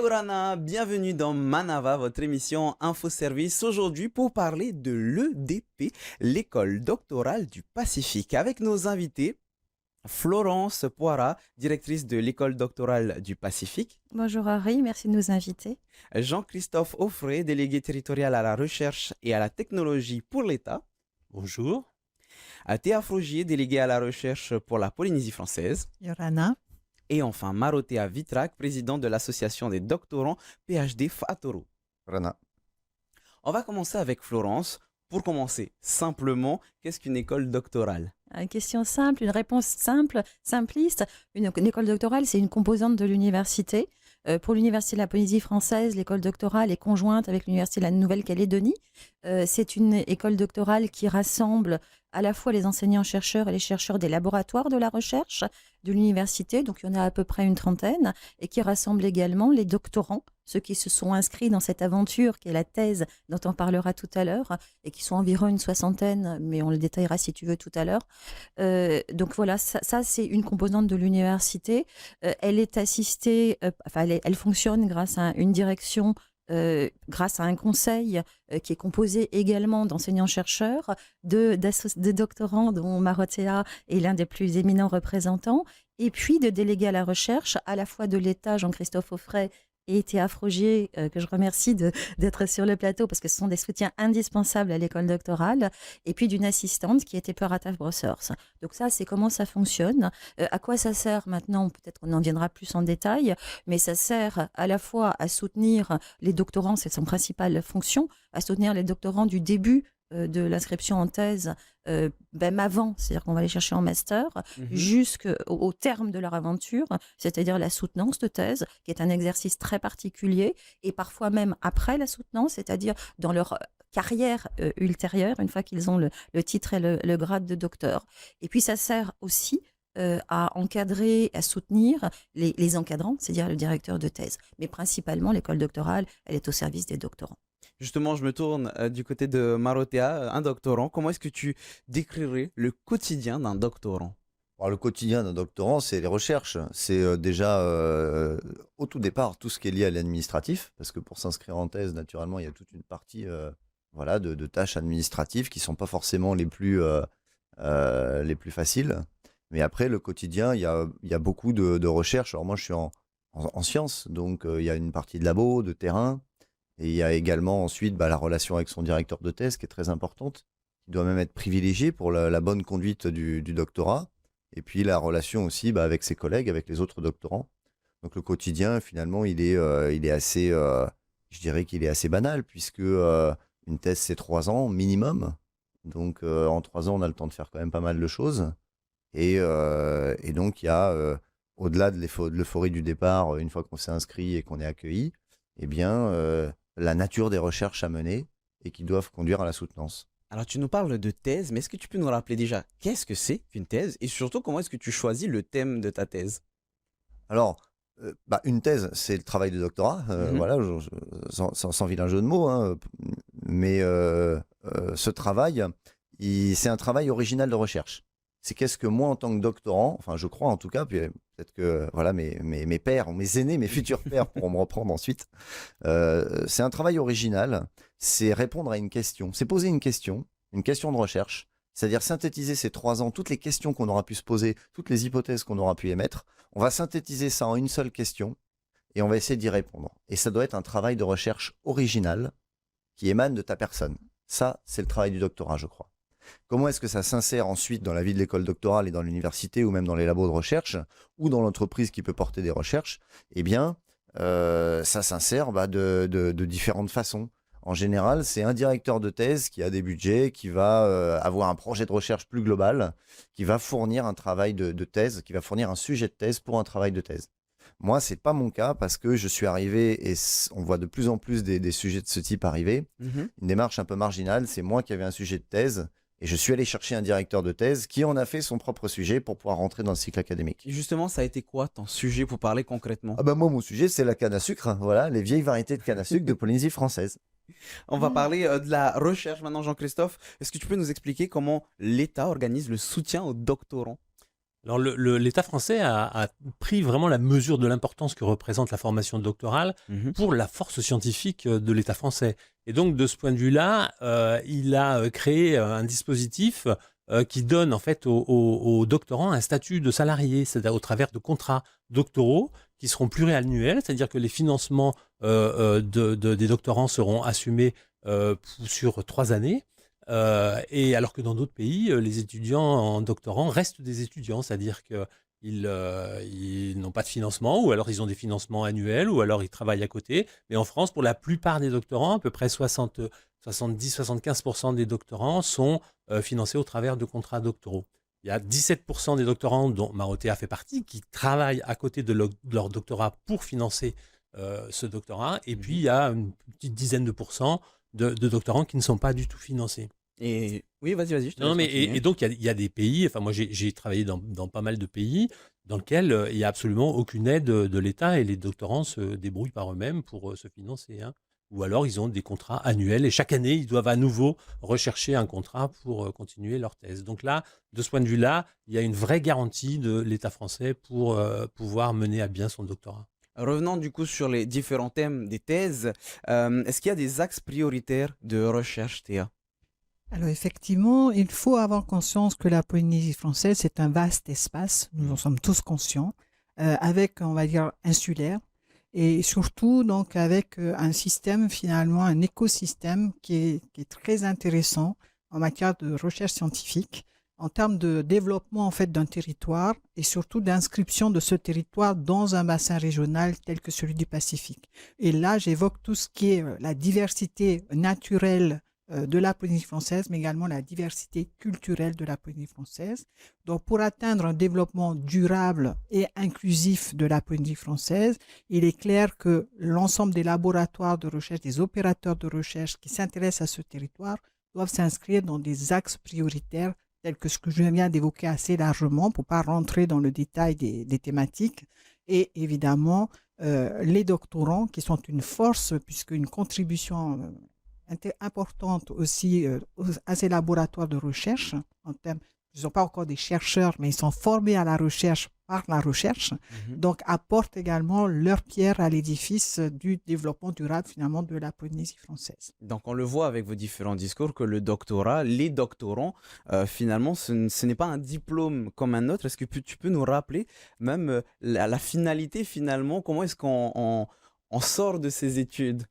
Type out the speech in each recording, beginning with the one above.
Rana, bienvenue dans Manava, votre émission Info-Service. Aujourd'hui pour parler de l'EDP, l'école doctorale du Pacifique, avec nos invités Florence Poira, directrice de l'école doctorale du Pacifique, Bonjour Harry, merci de nous inviter. Jean-Christophe Offray, délégué territorial à la recherche et à la technologie pour l'État, Bonjour. Théa Frogier, délégué à la recherche pour la Polynésie française, Yorana. et enfin Marotea Vitrac, président de l'association des doctorants PhD Fatoro. Rana. On va commencer avec Florence. Pour commencer, simplement, qu'est-ce qu'une école doctorale? Une question simple, une réponse simple, simpliste. Une école doctorale, c'est une composante de l'université. Pour l'Université de la Polynésie française, l'école doctorale est conjointe avec l'Université de la Nouvelle-Calédonie. C'est une école doctorale qui rassemble à la fois les enseignants-chercheurs et les chercheurs des laboratoires de la recherche de l'université, donc il y en a à peu près une trentaine, et qui rassemble également les doctorants, ceux qui se sont inscrits dans cette aventure qui est la thèse dont on parlera tout à l'heure, et qui sont environ une soixantaine, mais on le détaillera si tu veux tout à l'heure. Donc voilà, ça c'est une composante de l'université. Elle est assistée, elle fonctionne grâce à une direction, grâce à un conseil qui est composé également d'enseignants-chercheurs, de doctorants dont Marotea est l'un des plus éminents représentants, et puis de délégués à la recherche, à la fois de l'État, Jean-Christophe Offray, et Théa Frogier, que je remercie d'être sur le plateau parce que ce sont des soutiens indispensables à l'école doctorale, et puis d'une assistante qui était Perata Brossers. Donc ça, c'est comment ça fonctionne. À quoi ça sert maintenant? Peut-être qu'on en viendra plus en détail, mais ça sert à la fois à soutenir les doctorants, c'est son principale fonction, à soutenir les doctorants du début de l'inscription en thèse, même avant, c'est-à-dire qu'on va les chercher en master, jusqu'au terme de leur aventure, c'est-à-dire la soutenance de thèse, qui est un exercice très particulier, et parfois même après la soutenance, c'est-à-dire dans leur carrière ultérieure, une fois qu'ils ont le titre et le grade de docteur. Et puis ça sert aussi à encadrer, à soutenir les encadrants, c'est-à-dire le directeur de thèse. Mais principalement, l'école doctorale, elle est au service des doctorants. Justement, je me tourne du côté de Marotea, un doctorant. Comment est-ce que tu décrirais le quotidien d'un doctorant? Alors, le quotidien d'un doctorant, c'est les recherches. C'est déjà au tout départ tout ce qui est lié à l'administratif, parce que pour s'inscrire en thèse, naturellement, il y a toute une partie voilà, de tâches administratives qui ne sont pas forcément les plus faciles. Mais après, le quotidien, il y a beaucoup de recherches. Alors moi, je suis en sciences, donc il y a une partie de labo, de terrain. Et il y a également ensuite la relation avec son directeur de thèse qui est très importante, qui doit même être privilégiée pour la bonne conduite du doctorat. Et puis la relation aussi avec ses collègues, avec les autres doctorants. Donc le quotidien, finalement, il est assez, je dirais qu'il est assez banal, puisque une thèse, c'est 3 ans minimum. Donc en 3 ans, on a le temps de faire quand même pas mal de choses. Et donc il y a, au-delà de l'euphorie du départ, une fois qu'on s'est inscrit et qu'on est accueilli, eh bien, la nature des recherches à mener et qui doivent conduire à la soutenance. Alors, tu nous parles de thèse, mais est-ce que tu peux nous rappeler déjà qu'est-ce que c'est qu'une thèse et surtout comment est-ce que tu choisis le thème de ta thèse? Alors, une thèse, c'est le travail de doctorat, voilà, sans vilain jeu de mots, hein, mais ce travail, c'est un travail original de recherche. C'est qu'est-ce que moi, en tant que doctorant, enfin je crois en tout cas, puis peut-être que voilà, mes pairs, mes aînés, mes futurs pairs pourront me reprendre ensuite, c'est un travail original, c'est répondre à une question, c'est poser une question de recherche, c'est-à-dire synthétiser ces 3 ans, toutes les questions qu'on aura pu se poser, toutes les hypothèses qu'on aura pu émettre, on va synthétiser ça en une seule question et on va essayer d'y répondre. Et ça doit être un travail de recherche original qui émane de ta personne. Ça, c'est le travail du doctorat, je crois. Comment est-ce que ça s'insère ensuite dans la vie de l'école doctorale et dans l'université ou même dans les labos de recherche ou dans l'entreprise qui peut porter des recherches? Eh bien, ça s'insère de différentes façons. En général, c'est un directeur de thèse qui a des budgets, qui va avoir un projet de recherche plus global, qui va fournir un travail de thèse, qui va fournir un sujet de thèse pour un travail de thèse. Moi, ce n'est pas mon cas parce que je suis arrivé et on voit de plus en plus des sujets de ce type arriver. Une démarche un peu marginale, c'est moi qui avais un sujet de thèse. Et je suis allé chercher un directeur de thèse qui en a fait son propre sujet pour pouvoir rentrer dans le cycle académique. Et justement, ça a été quoi ton sujet pour parler concrètement? Moi, mon sujet, c'est la canne à sucre. Voilà, les vieilles variétés de canne à sucre de Polynésie française. On va parler de la recherche maintenant, Jean-Christophe. Est-ce que tu peux nous expliquer comment l'État organise le soutien aux doctorants? Alors l'État français a pris vraiment la mesure de l'importance que représente la formation doctorale pour la force scientifique de l'État français. Et donc de ce point de vue-là, il a créé un dispositif qui donne en fait aux doctorants un statut de salarié, c'est-à-dire au travers de contrats doctoraux qui seront pluriannuels, c'est-à-dire que les financements des doctorants seront assumés sur 3 années. Et alors que dans d'autres pays, les étudiants en doctorant restent des étudiants, c'est-à-dire qu'ils n'ont pas de financement, ou alors ils ont des financements annuels, ou alors ils travaillent à côté. Mais en France, pour la plupart des doctorants, à peu près 70-75% des doctorants sont financés au travers de contrats doctoraux. Il y a 17% des doctorants, dont Marotea fait partie, qui travaillent à côté de leur doctorat pour financer ce doctorat. Et puis, il y a une petite dizaine de pourcents de doctorants qui ne sont pas du tout financés. Et oui, vas-y, je te Non, laisse mais continuer. et donc, il y a des pays, enfin, moi, j'ai travaillé dans pas mal de pays dans lesquels il n'y a absolument aucune aide de l'État et les doctorants se débrouillent par eux-mêmes pour se financer. Ou alors, ils ont des contrats annuels et chaque année, ils doivent à nouveau rechercher un contrat pour continuer leur thèse. Donc là, de ce point de vue-là, il y a une vraie garantie de l'État français pour pouvoir mener à bien son doctorat. Revenons du coup sur les différents thèmes des thèses. Est-ce qu'il y a des axes prioritaires de recherche, Théa? Alors effectivement, il faut avoir conscience que la Polynésie française, c'est un vaste espace, nous en sommes tous conscients, avec, on va dire, insulaire, et surtout donc avec un système, finalement, un écosystème qui est très intéressant en matière de recherche scientifique, en termes de développement en fait d'un territoire et surtout d'inscription de ce territoire dans un bassin régional tel que celui du Pacifique. Et là, j'évoque tout ce qui est la diversité naturelle de la Polynésie française, mais également la diversité culturelle de la Polynésie française. Donc, pour atteindre un développement durable et inclusif de la Polynésie française, il est clair que l'ensemble des laboratoires de recherche, des opérateurs de recherche qui s'intéressent à ce territoire doivent s'inscrire dans des axes prioritaires tels que ce que je viens d'évoquer assez largement pour ne pas rentrer dans le détail des thématiques. Et évidemment, les doctorants qui sont une force puisque une contribution importante aussi à ces laboratoires de recherche en termes, ils ne sont pas encore des chercheurs, mais ils sont formés à la recherche par la recherche, donc apportent également leur pierre à l'édifice du développement durable finalement de la Polynésie française. Donc on le voit avec vos différents discours que le doctorat, les doctorants, finalement ce n'est pas un diplôme comme un autre. Est-ce que tu peux nous rappeler même la finalité finalement, comment est-ce qu'on sort de ces études?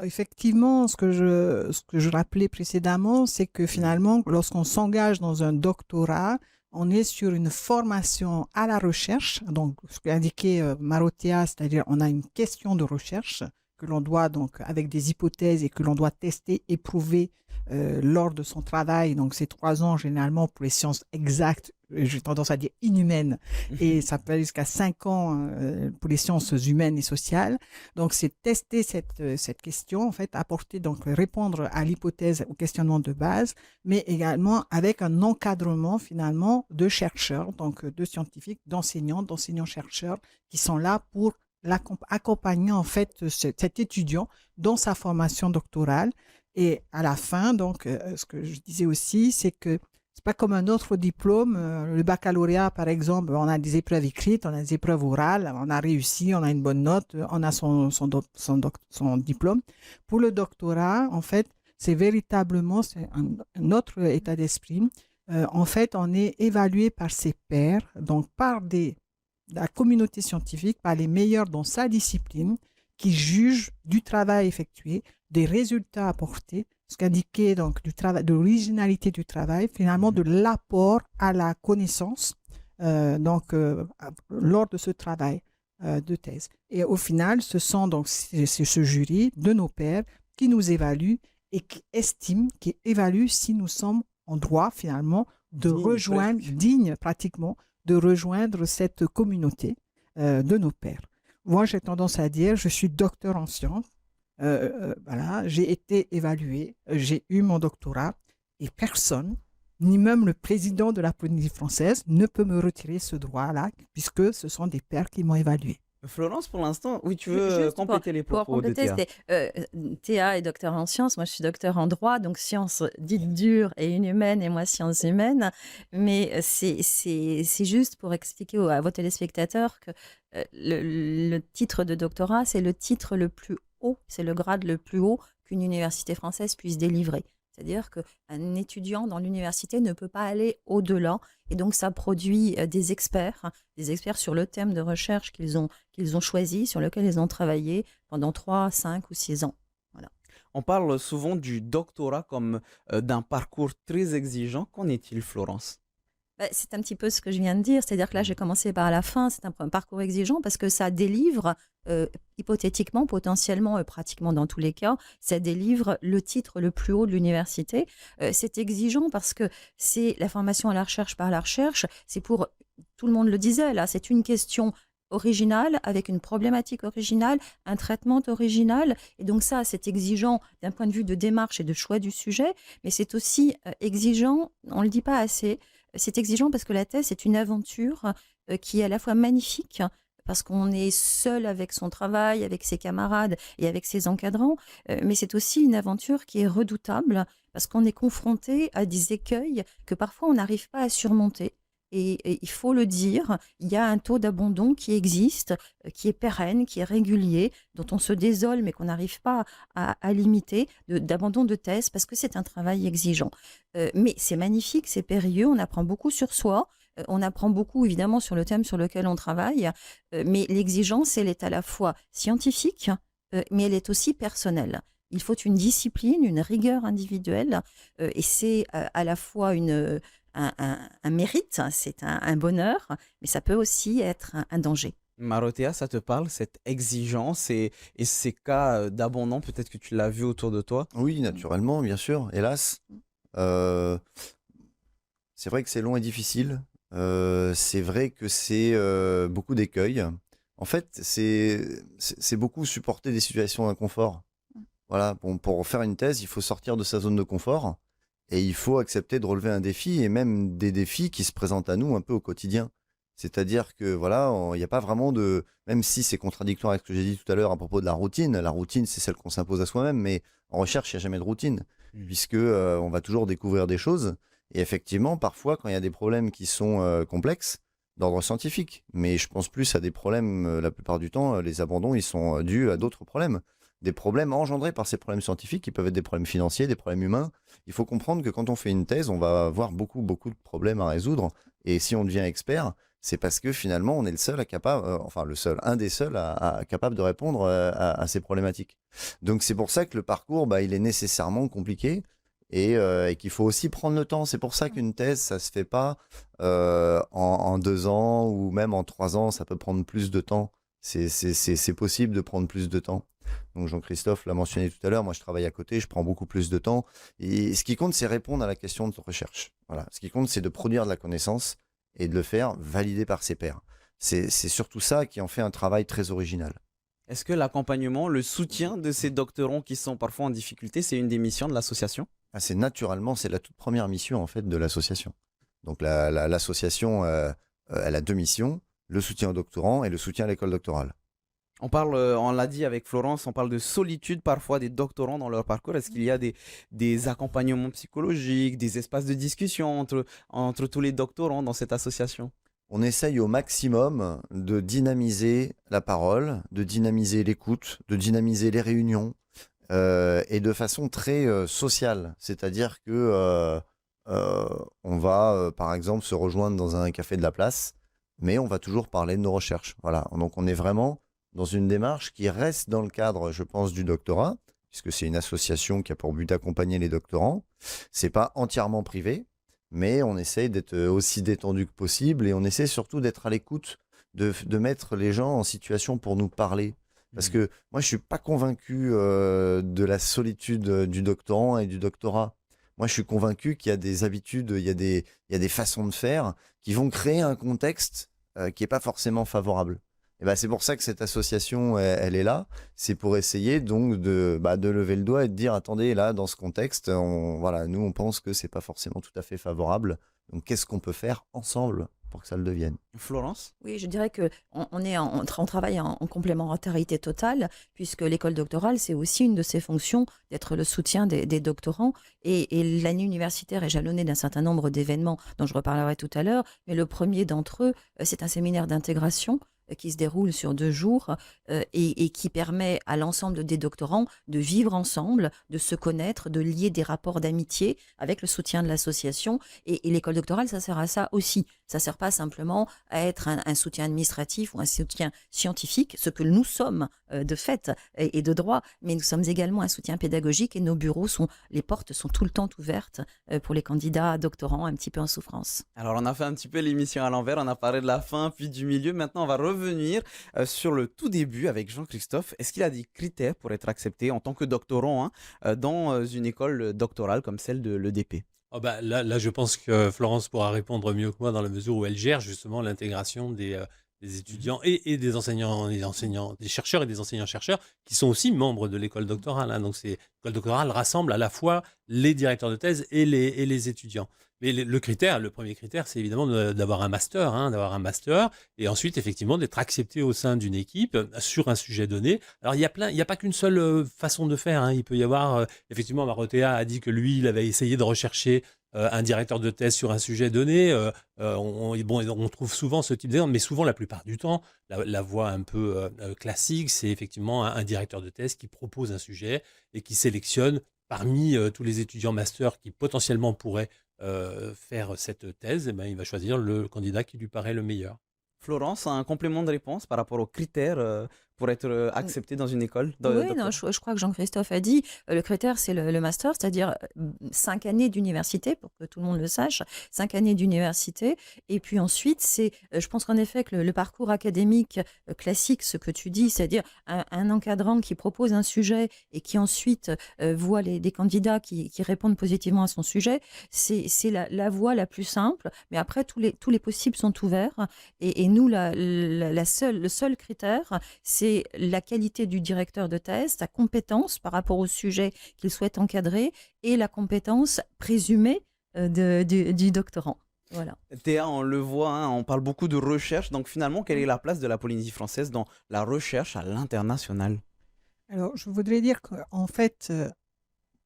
Effectivement, ce que je rappelais précédemment, c'est que finalement, lorsqu'on s'engage dans un doctorat, on est sur une formation à la recherche. Donc, ce qu'a indiqué Marotea, c'est-à-dire on a une question de recherche que l'on doit donc avec des hypothèses et que l'on doit tester, éprouver lors de son travail. Donc, c'est 3 ans généralement pour les sciences exactes, j'ai tendance à dire inhumaines, et ça peut aller jusqu'à 5 ans pour les sciences humaines et sociales. Donc, c'est tester cette question, en fait, apporter, donc répondre à l'hypothèse, au questionnement de base, mais également avec un encadrement finalement de chercheurs, donc de scientifiques, d'enseignants-chercheurs qui sont là pour accompagner en fait cet étudiant dans sa formation doctorale. Et à la fin, donc, ce que je disais aussi, c'est que c'est pas comme un autre diplôme. Le baccalauréat, par exemple, on a des épreuves écrites, on a des épreuves orales, on a réussi, on a une bonne note, on a son diplôme. Pour le doctorat, en fait, c'est véritablement un autre état d'esprit. En fait, on est évalué par ses pairs, donc par la communauté scientifique, par les meilleurs dans sa discipline, qui jugent du travail effectué, des résultats apportés, ce qu'indiquait donc du travail, de l'originalité du travail, finalement de l'apport à la connaissance lors de ce travail de thèse. Et au final, ce sont donc ce jury de nos pairs qui nous évalue et qui estime, qui évalue si nous sommes en droit finalement de digne pratiquement, de rejoindre cette communauté de nos pairs. Moi, j'ai tendance à dire, je suis docteur en sciences. Voilà, j'ai été évalué, j'ai eu mon doctorat et personne, ni même le président de la Polynésie française, ne peut me retirer ce droit-là puisque ce sont des pairs qui m'ont évalué. Florence, pour l'instant, oui, tu veux Juste compléter les pour propos de compléter, Théa. Théa est docteur en sciences, moi je suis docteur en droit, donc sciences dites dures et inhumaines, et moi sciences humaines. Mais c'est juste pour expliquer à vos téléspectateurs que le titre de doctorat, c'est le titre le plus haut, c'est le grade le plus haut qu'une université française puisse délivrer. C'est-à-dire qu'un étudiant dans l'université ne peut pas aller au-delà. Et donc, ça produit des experts sur le thème de recherche qu'ils ont choisi, sur lequel ils ont travaillé pendant 3, 5 ou 6 ans. Voilà. On parle souvent du doctorat comme d'un parcours très exigeant. Qu'en est-il, Florence? C'est un petit peu ce que je viens de dire, c'est-à-dire que là j'ai commencé par la fin, c'est un parcours exigeant parce que ça délivre, hypothétiquement, potentiellement, pratiquement dans tous les cas, ça délivre le titre le plus haut de l'université. C'est exigeant parce que c'est la formation à la recherche par la recherche, c'est pour, tout le monde le disait là, c'est une question originale, avec une problématique originale, un traitement original, et donc ça c'est exigeant d'un point de vue de démarche et de choix du sujet, mais c'est aussi exigeant, on ne le dit pas assez, c'est exigeant parce que la thèse est une aventure qui est à la fois magnifique, parce qu'on est seul avec son travail, avec ses camarades et avec ses encadrants, mais c'est aussi une aventure qui est redoutable, parce qu'on est confronté à des écueils que parfois on n'arrive pas à surmonter. Et il faut le dire, il y a un taux d'abandon qui existe, qui est pérenne, qui est régulier, dont on se désole mais qu'on n'arrive pas à limiter, d'abandon de thèse parce que c'est un travail exigeant. Mais c'est magnifique, c'est périlleux, on apprend beaucoup sur soi, on apprend beaucoup évidemment sur le thème sur lequel on travaille, mais l'exigence, elle est à la fois scientifique, mais elle est aussi personnelle. Il faut une discipline, une rigueur individuelle, et c'est à la fois un mérite, c'est un bonheur, mais ça peut aussi être un danger. Marotea, ça te parle, cette exigence et ces cas d'abandon, peut-être que tu l'as vu autour de toi? Oui, naturellement, bien sûr, hélas. C'est vrai que c'est long et difficile. C'est vrai que c'est beaucoup d'écueils. En fait, c'est beaucoup supporter des situations d'inconfort. Voilà, bon, pour faire une thèse, il faut sortir de sa zone de confort et il faut accepter de relever un défi et même des défis qui se présentent à nous un peu au quotidien. C'est-à-dire que voilà, il n'y a pas vraiment de... Même si c'est contradictoire avec ce que j'ai dit tout à l'heure à propos de la routine, c'est celle qu'on s'impose à soi-même, mais en recherche, il n'y a jamais de routine, puisque on va toujours découvrir des choses. Et effectivement, parfois, quand il y a des problèmes qui sont complexes, d'ordre scientifique, mais je pense plus à des problèmes, la plupart du temps, les abandons, ils sont dus à d'autres problèmes. Des problèmes engendrés par ces problèmes scientifiques, qui peuvent être des problèmes financiers, des problèmes humains. Il faut comprendre que quand on fait une thèse, on va avoir beaucoup de problèmes à résoudre. Et si on devient expert, c'est parce que finalement, on est le seul un des seuls capable de répondre à ces problématiques. Donc c'est pour ça que le parcours, il est nécessairement compliqué et qu'il faut aussi prendre le temps. C'est pour ça qu'une thèse, ça se fait pas en 2 ans ou même en 3 ans, ça peut prendre plus de temps. C'est possible de prendre plus de temps. Donc Jean-Christophe l'a mentionné tout à l'heure, moi je travaille à côté, je prends beaucoup plus de temps. Et ce qui compte, c'est répondre à la question de recherche. Voilà. Ce qui compte, c'est de produire de la connaissance et de le faire valider par ses pairs. C'est surtout ça qui en fait un travail très original. Est-ce que l'accompagnement, le soutien de ces doctorants qui sont parfois en difficulté, c'est une des missions de l'association? C'est la toute première mission en fait de l'association. Donc l'association, elle a 2 missions, le soutien aux doctorants et le soutien à l'école doctorale. On l'a dit avec Florence, on parle de solitude parfois des doctorants dans leur parcours. Est-ce qu'il y a des accompagnements psychologiques, des espaces de discussion entre tous les doctorants dans cette association? On essaye au maximum de dynamiser la parole, de dynamiser l'écoute, de dynamiser les réunions et de façon très sociale. C'est-à-dire que on va par exemple se rejoindre dans un café de la place, mais on va toujours parler de nos recherches. Voilà. Donc on est vraiment dans une démarche qui reste dans le cadre, je pense, du doctorat, puisque c'est une association qui a pour but d'accompagner les doctorants. C'est pas entièrement privé, mais on essaye d'être aussi détendu que possible et on essaie surtout d'être à l'écoute, de mettre les gens en situation pour nous parler. Parce que moi, je suis pas convaincu de la solitude du doctorant et du doctorat. Moi, je suis convaincu qu'il y a des habitudes, il y a des façons de faire qui vont créer un contexte qui n'est pas forcément favorable. Et c'est pour ça que cette association, elle est là. C'est pour essayer donc de lever le doigt et de dire, attendez, là, dans ce contexte, nous, on pense que c'est pas forcément tout à fait favorable. Donc, qu'est-ce qu'on peut faire ensemble pour que ça le devienne. Florence? Oui, je dirais que on travaille en complémentarité totale, puisque l'école doctorale, c'est aussi une de ses fonctions d'être le soutien des doctorants. Et l'année universitaire est jalonnée d'un certain nombre d'événements dont je reparlerai tout à l'heure. Mais le premier d'entre eux, c'est un séminaire d'intégration qui se déroule sur 2 jours et qui permet à l'ensemble des doctorants de vivre ensemble, de se connaître, de lier des rapports d'amitié avec le soutien de l'association. Et l'école doctorale, ça sert à ça aussi. Ça ne sert pas simplement à être un soutien administratif ou un soutien scientifique, ce que nous sommes de fait et de droit, mais nous sommes également un soutien pédagogique et nos bureaux les portes sont tout le temps ouvertes pour les candidats doctorants un petit peu en souffrance. Alors, on a fait un petit peu l'émission à l'envers, on a parlé de la fin, puis du milieu. Maintenant, on va revenir sur le tout début avec Jean-Christophe. Est-ce qu'il a des critères pour être accepté en tant que doctorant dans une école doctorale comme celle de l'EDP? Oh bah là, je pense que Florence pourra répondre mieux que moi dans la mesure où elle gère justement l'intégration des étudiants et des enseignants, des chercheurs et des enseignants-chercheurs qui sont aussi membres de l'école doctorale. Donc, l'école doctorale rassemble à la fois les directeurs de thèse et les étudiants. Mais le premier critère, c'est évidemment d'avoir un master, et ensuite, effectivement, d'être accepté au sein d'une équipe sur un sujet donné. Alors, il n'y a pas qu'une seule façon de faire. Il peut y avoir, effectivement, Marotea a dit que lui, il avait essayé de rechercher un directeur de thèse sur un sujet donné. On trouve souvent ce type d'exemple, mais souvent, la plupart du temps, la voie un peu classique, c'est effectivement un directeur de thèse qui propose un sujet et qui sélectionne parmi tous les étudiants master qui potentiellement pourraient faire cette thèse, il va choisir le candidat qui lui paraît le meilleur. Florence, un complément de réponse par rapport aux critères pour être accepté dans une école Oui, non, je crois que Jean-Christophe a dit, le critère, c'est le master, c'est-à-dire 5 années d'université, pour que tout le monde le sache, 5 années d'université. Et puis ensuite, je pense qu'en effet, que le parcours académique classique, ce que tu dis, c'est-à-dire un encadrant qui propose un sujet et qui ensuite voit des candidats qui répondent positivement à son sujet, c'est la voie la plus simple. Mais après, tous les possibles sont ouverts. Et nous, le seul critère, c'est la qualité du directeur de thèse, sa compétence par rapport au sujet qu'il souhaite encadrer et la compétence présumée du doctorant. Voilà. Théa, on le voit, on parle beaucoup de recherche. Donc finalement, quelle est la place de la Polynésie française dans la recherche à l'international? Alors, je voudrais dire qu'en fait,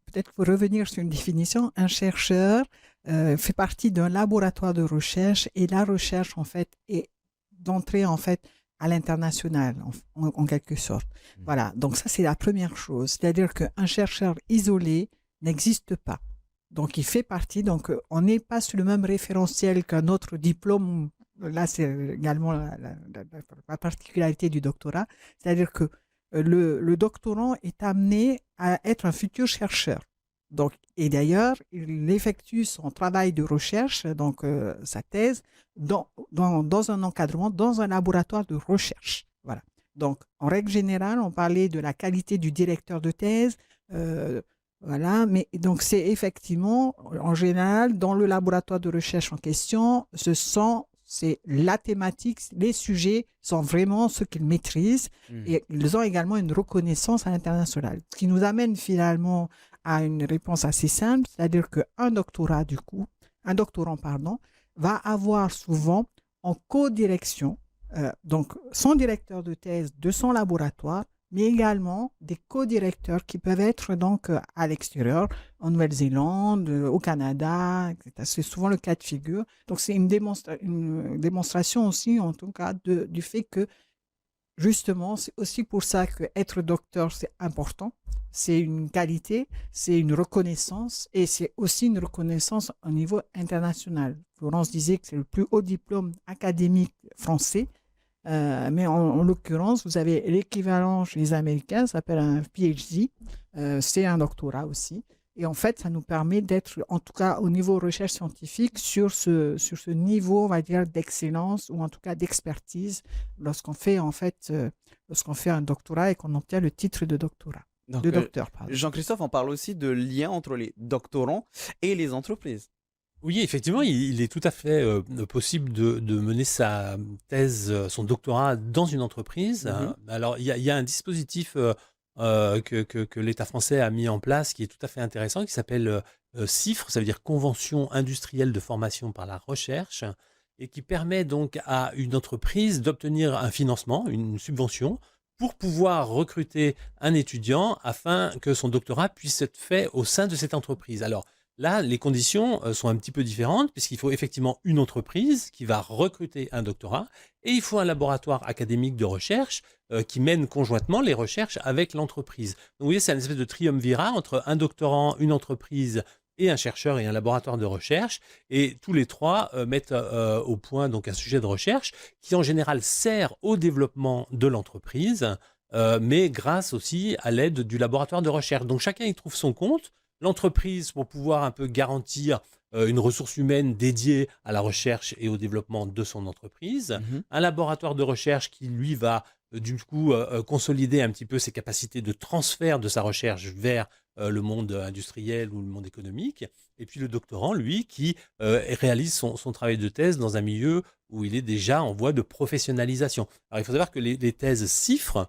peut-être pour revenir sur une définition, un chercheur fait partie d'un laboratoire de recherche et la recherche, en fait, est d'entrer, en fait, à l'international, en quelque sorte. Voilà, donc ça, c'est la première chose. C'est-à-dire qu'un chercheur isolé n'existe pas. Donc, il fait partie, donc on n'est pas sur le même référentiel qu'un autre diplôme. Là, c'est également la particularité du doctorat. C'est-à-dire que le doctorant est amené à être un futur chercheur. Donc, et d'ailleurs, il effectue son travail de recherche, donc sa thèse, dans un encadrement, dans un laboratoire de recherche. Voilà. Donc, en règle générale, on parlait de la qualité du directeur de thèse. Voilà. Mais donc, c'est effectivement, en général, dans le laboratoire de recherche en question, c'est la thématique, les sujets sont vraiment ceux qu'ils maîtrisent et ils ont également une reconnaissance à l'international. Ce qui nous amène finalement à une réponse assez simple, c'est-à-dire qu'un doctorant, va avoir souvent en co-direction donc son directeur de thèse de son laboratoire, mais également des co-directeurs qui peuvent être donc à l'extérieur, en Nouvelle-Zélande, au Canada, etc. C'est souvent le cas de figure. Donc c'est une démonstration aussi, en tout cas, du fait que justement, c'est aussi pour ça qu'être docteur, c'est important. C'est une qualité, c'est une reconnaissance et c'est aussi une reconnaissance au niveau international. Florence disait que c'est le plus haut diplôme académique français. Mais en l'occurrence, vous avez l'équivalent chez les Américains, ça s'appelle un PhD, c'est un doctorat aussi. Et en fait, ça nous permet d'être, en tout cas au niveau recherche scientifique, sur ce niveau, on va dire, d'excellence ou en tout cas d'expertise lorsqu'on fait un doctorat et qu'on obtient le titre de doctorat. Donc, docteur. Jean-Christophe, on parle aussi de lien entre les doctorants et les entreprises. Oui, effectivement, il est tout à fait possible de mener sa thèse, son doctorat dans une entreprise. Alors, il y a un dispositif que l'État français a mis en place qui est tout à fait intéressant, qui s'appelle CIFRE, ça veut dire Convention industrielle de formation par la recherche. et qui permet donc à une entreprise d'obtenir un financement, une subvention, pour pouvoir recruter un étudiant afin que son doctorat puisse être fait au sein de cette entreprise. Alors là, les conditions sont un petit peu différentes puisqu'il faut effectivement une entreprise qui va recruter un doctorat et il faut un laboratoire académique de recherche qui mène conjointement les recherches avec l'entreprise. Donc vous voyez, c'est une espèce de triumvirat entre un doctorant, une entreprise et un chercheur et un laboratoire de recherche, et tous les trois mettent au point donc un sujet de recherche qui en général sert au développement de l'entreprise, mais grâce aussi à l'aide du laboratoire de recherche. Donc chacun y trouve son compte. L'entreprise pour pouvoir un peu garantir une ressource humaine dédiée à la recherche et au développement de son entreprise, un laboratoire de recherche qui lui va du coup consolider un petit peu ses capacités de transfert de sa recherche vers le monde industriel ou le monde économique, et puis le doctorant, lui, qui réalise son travail de thèse dans un milieu où il est déjà en voie de professionnalisation. Alors il faut savoir que les thèses CIFRE,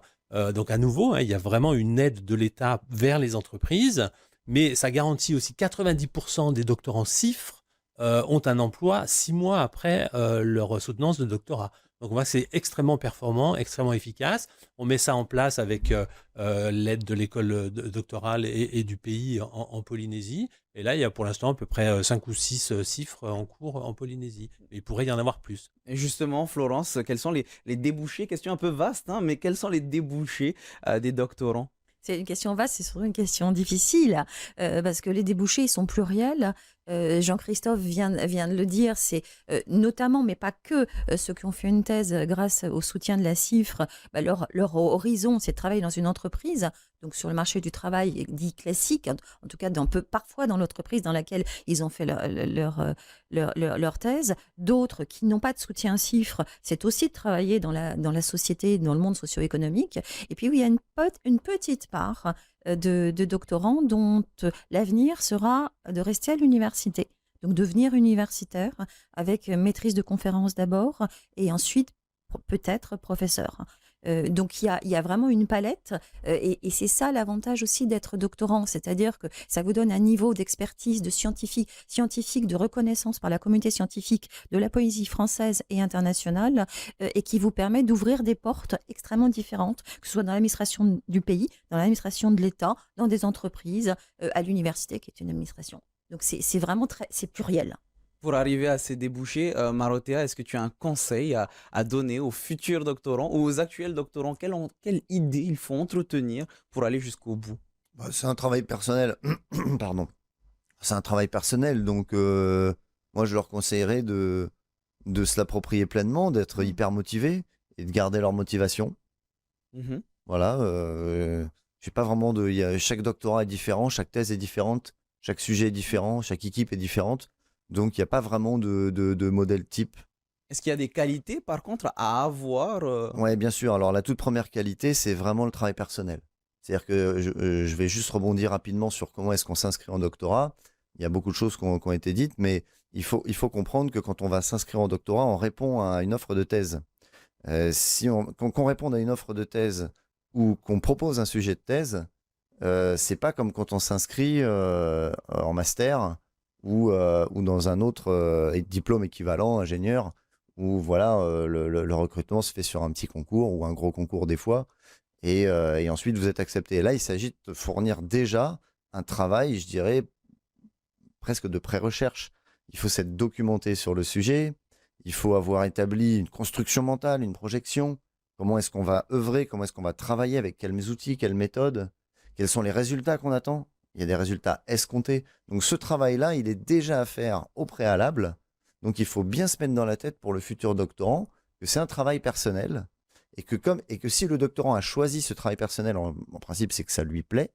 donc à nouveau, il y a vraiment une aide de l'État vers les entreprises, mais ça garantit aussi 90% des doctorants CIFRE ont un emploi 6 mois après leur soutenance de doctorat. Donc on voit que c'est extrêmement performant, extrêmement efficace. On met ça en place avec l'aide de l'école doctorale et du pays en Polynésie. Et là, il y a pour l'instant à peu près 5 ou 6 CIFRE en cours en Polynésie. Mais il pourrait y en avoir plus. Et justement, Florence, quels sont les débouchés? Question un peu vaste, hein, mais quels sont les débouchés des doctorants? C'est une question vaste, c'est surtout une question difficile, parce que les débouchés, ils sont pluriels. Jean-Christophe vient de le dire, c'est notamment, mais pas que, ceux qui ont fait une thèse grâce au soutien de la CIFRE, leur horizon, c'est de travailler dans une entreprise, donc sur le marché du travail dit classique, en tout cas parfois dans l'entreprise dans laquelle ils ont fait leur thèse. D'autres qui n'ont pas de soutien CIFRE, c'est aussi de travailler dans la société, dans le monde socio-économique. Et puis, oui, il y a une petite part de doctorants dont l'avenir sera de rester à l'université. Donc, devenir universitaire avec maîtrise de conférences d'abord et ensuite peut-être professeur. Donc, il y a vraiment une palette et c'est ça l'avantage aussi d'être doctorant, c'est-à-dire que ça vous donne un niveau d'expertise, de scientifique, de reconnaissance par la communauté scientifique de la Polynésie française et internationale et qui vous permet d'ouvrir des portes extrêmement différentes, que ce soit dans l'administration du pays, dans l'administration de l'État, dans des entreprises, à l'université qui est une administration. Donc, c'est vraiment c'est pluriel. Pour arriver à ces débouchés, Marotea, est-ce que tu as un conseil à donner aux futurs doctorants ou aux actuels doctorants? Quelle idée il faut entretenir pour aller jusqu'au bout? C'est un travail personnel. Pardon. C'est un travail personnel. Donc, moi, je leur conseillerais de se l'approprier pleinement, d'être hyper motivés et de garder leur motivation. Voilà. J'ai pas vraiment chaque doctorat est différent, chaque thèse est différente, chaque sujet est différent, chaque équipe est différente. Donc, il n'y a pas vraiment de modèle type. Est-ce qu'il y a des qualités, par contre, à avoir Oui, bien sûr. Alors, la toute première qualité, c'est vraiment le travail personnel. C'est-à-dire que je vais juste rebondir rapidement sur comment est-ce qu'on s'inscrit en doctorat. Il y a beaucoup de choses qui ont été dites, mais il faut comprendre que quand on va s'inscrire en doctorat, on répond à une offre de thèse. Qu'on réponde à une offre de thèse ou qu'on propose un sujet de thèse, c'est pas comme quand on s'inscrit en master ou dans un autre diplôme équivalent, ingénieur, où voilà, le recrutement se fait sur un petit concours ou un gros concours des fois, et ensuite vous êtes accepté. Et là, il s'agit de fournir déjà un travail, je dirais, presque de pré-recherche. Il faut s'être documenté sur le sujet, il faut avoir établi une construction mentale, une projection. Comment est-ce qu'on va œuvrer, comment est-ce qu'on va travailler, avec quels outils, quelles méthodes, quels sont les résultats qu'on attend. Il y a des résultats escomptés. Donc ce travail-là, il est déjà à faire au préalable. Donc il faut bien se mettre dans la tête pour le futur doctorant que c'est un travail personnel et que si le doctorant a choisi ce travail personnel, en principe, c'est que ça lui plaît.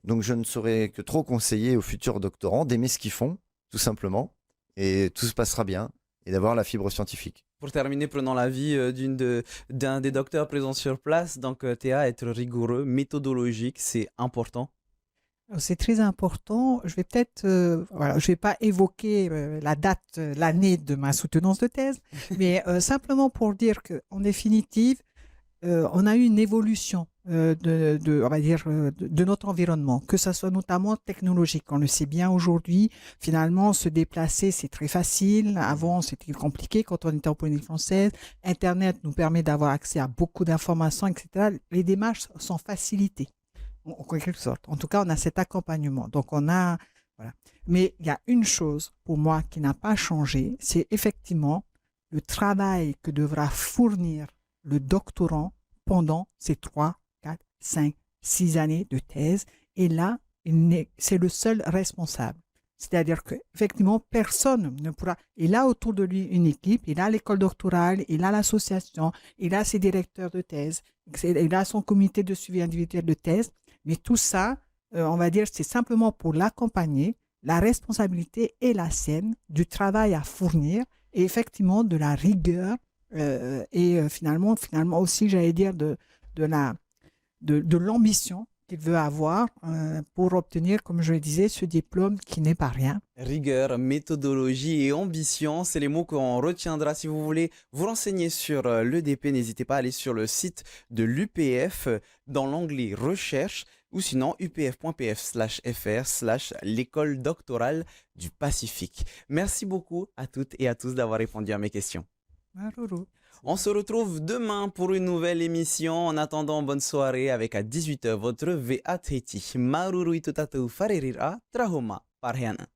Donc je ne saurais que trop conseiller aux futurs doctorants d'aimer ce qu'ils font, tout simplement, et tout se passera bien, et d'avoir la fibre scientifique. Pour terminer, prenons l'avis d'un des docteurs présents sur place. Donc Théa, être rigoureux, méthodologique, c'est important. C'est très important. Je vais peut-être, je vais pas évoquer la date, l'année de ma soutenance de thèse, mais simplement pour dire qu'en définitive, on a eu une évolution on va dire, de notre environnement, que ce soit notamment technologique. On le sait bien aujourd'hui, finalement, se déplacer, c'est très facile. Avant, c'était compliqué quand on était en Polynésie française. Internet nous permet d'avoir accès à beaucoup d'informations, etc. Les démarches sont facilitées, en quelque sorte. En tout cas, on a cet accompagnement. Donc, on a... Voilà. Mais il y a une chose, pour moi, qui n'a pas changé, c'est effectivement le travail que devra fournir le doctorant pendant ces 3, 4, 5, 6 années de thèse. Et là, c'est le seul responsable. C'est-à-dire qu'effectivement, personne ne pourra... Il a autour de lui une équipe, il a l'école doctorale, il a l'association, il a ses directeurs de thèse, il a son comité de suivi individuel de thèse. Mais tout ça, on va dire, c'est simplement pour l'accompagner. La responsabilité est la sienne, du travail à fournir et effectivement de la rigueur finalement aussi, j'allais dire, de l'ambition qu'il veut avoir pour obtenir, comme je le disais, ce diplôme qui n'est pas rien. Rigueur, méthodologie et ambition, c'est les mots qu'on retiendra. Si vous voulez vous renseigner sur l'EDP, n'hésitez pas à aller sur le site de l'UPF dans l'onglet recherche ou sinon upf.pf/fr/l'école doctorale du Pacifique. Merci beaucoup à toutes et à tous d'avoir répondu à mes questions. Maruru. On se retrouve demain pour une nouvelle émission. En attendant, bonne soirée avec à 18h votre VATT. Maruru itutatu faririra trahoma parheana.